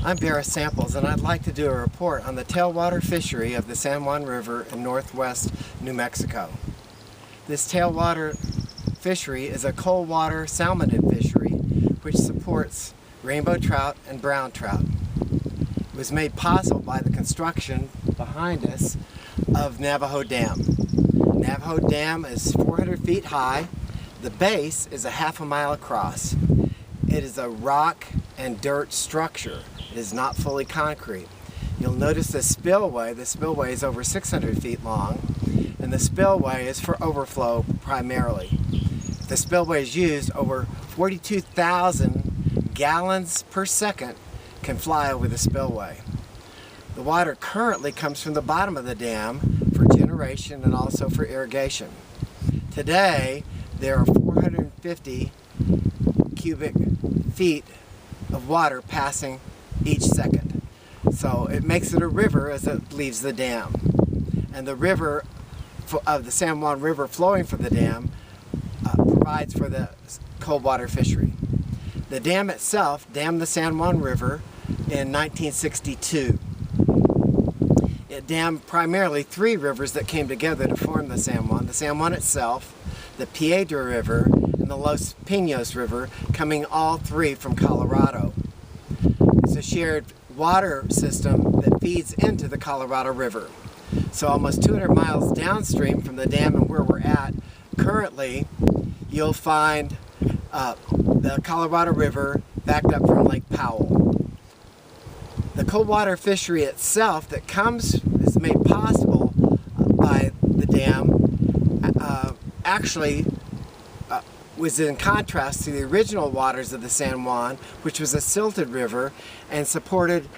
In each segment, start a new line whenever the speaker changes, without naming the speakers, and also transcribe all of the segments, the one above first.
I'm Barris Samples, and I'd like to do a report on the tailwater fishery of the San Juan River in northwest New Mexico. This tailwater fishery is a cold water salmonid fishery which supports rainbow trout and brown trout. It was made possible by the construction behind us of Navajo Dam. Navajo Dam is 400 feet high. The base is a half a mile across. It is a rock and dirt structure. It is not fully concrete. You'll notice the spillway. The spillway is over 600 feet long, and the spillway is for overflow primarily. The spillway is used. Over 42,000 gallons per second can fly over the spillway. The water currently comes from the bottom of the dam for generation and also for irrigation. Today, there are 450 cubic feet of water passing each second. So it makes it a river as it leaves the dam. And the river of the San Juan River flowing from the dam provides for the cold water fishery. The dam itself dammed the San Juan River in 1962. It dammed primarily three rivers that came together to form the San Juan itself, the Piedra River, and the Los Pinos River, coming all three from Colorado. It's a shared water system that feeds into the Colorado River. So almost 200 miles downstream from the dam and where we're at, currently you'll find the Colorado River backed up from Lake Powell. The cold water fishery itself that is made possible by the dam actually was in contrast to the original waters of the San Juan, which was a silted river and supported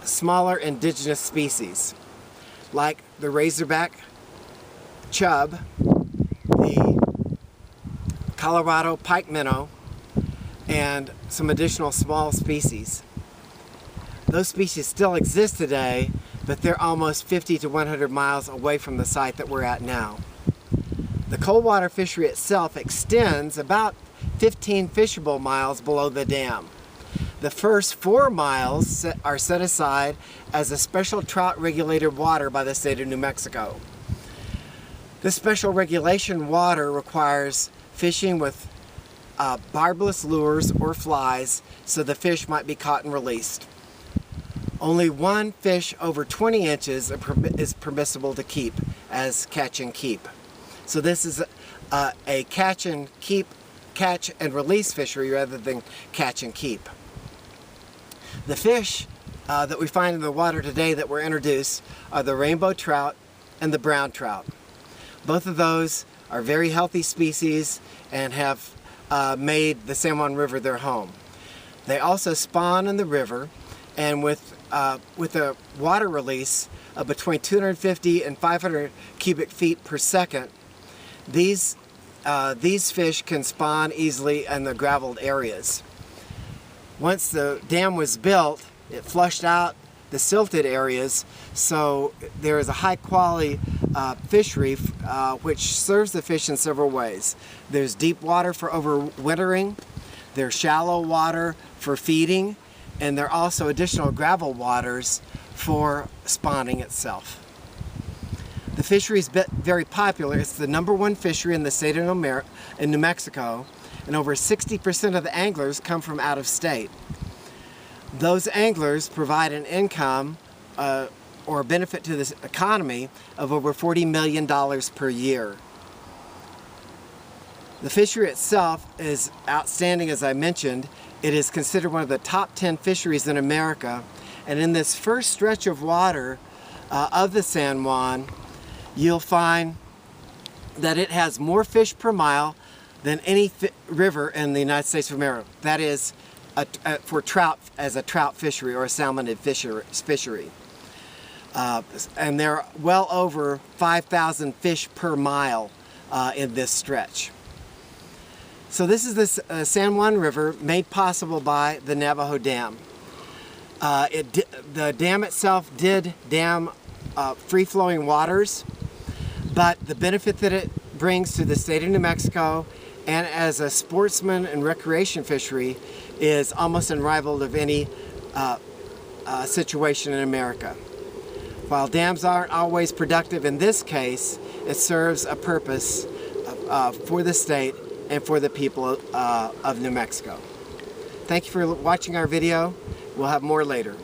smaller indigenous species like the razorback chub, the Colorado pike minnow, and some additional small species. Those species still exist today, but they're almost 50 to 100 miles away from the site that we're at now. The cold water fishery itself extends about 15 fishable miles below the dam. The first 4 miles are set aside as a special trout regulated water by the state of New Mexico. This special regulation water requires fishing with barbless lures or flies so the fish might be caught and released. Only one fish over 20 inches is permissible to keep as catch and keep. So this is a catch and release fishery rather than catch and keep. The fish that we find in the water today that were introduced are the rainbow trout and the brown trout. Both of those are very healthy species and have made the San Juan River their home. They also spawn in the river, and with a water release of between 250 and 500 cubic feet per second, these fish can spawn easily in the graveled areas. Once the dam was built, it flushed out the silted areas, so there is a high quality fishery which serves the fish in several ways. There's deep water for overwintering, there's shallow water for feeding, and there are also additional gravel waters for spawning itself. The fishery is very popular. It's the #1 fishery in the state of New Mexico, and over 60% of the anglers come from out of state. Those anglers provide an income or a benefit to the economy of over $40 million per year. The fishery itself is outstanding, as I mentioned. It is considered one of the top 10 fisheries in America, and in this first stretch of water of the San Juan, you'll find that it has more fish per mile than any river in the United States of America. That is for trout, as a trout fishery or a salmonid fishery. And there are well over 5,000 fish per mile in this stretch. So this is the San Juan River made possible by the Navajo Dam. The dam itself did dam free-flowing waters, but the benefit that it brings to the state of New Mexico and as a sportsman and recreation fishery is almost unrivaled of any situation in America. While dams aren't always productive in this case, it serves a purpose for the state and for the people of New Mexico. Thank you for watching our video. We'll have more later.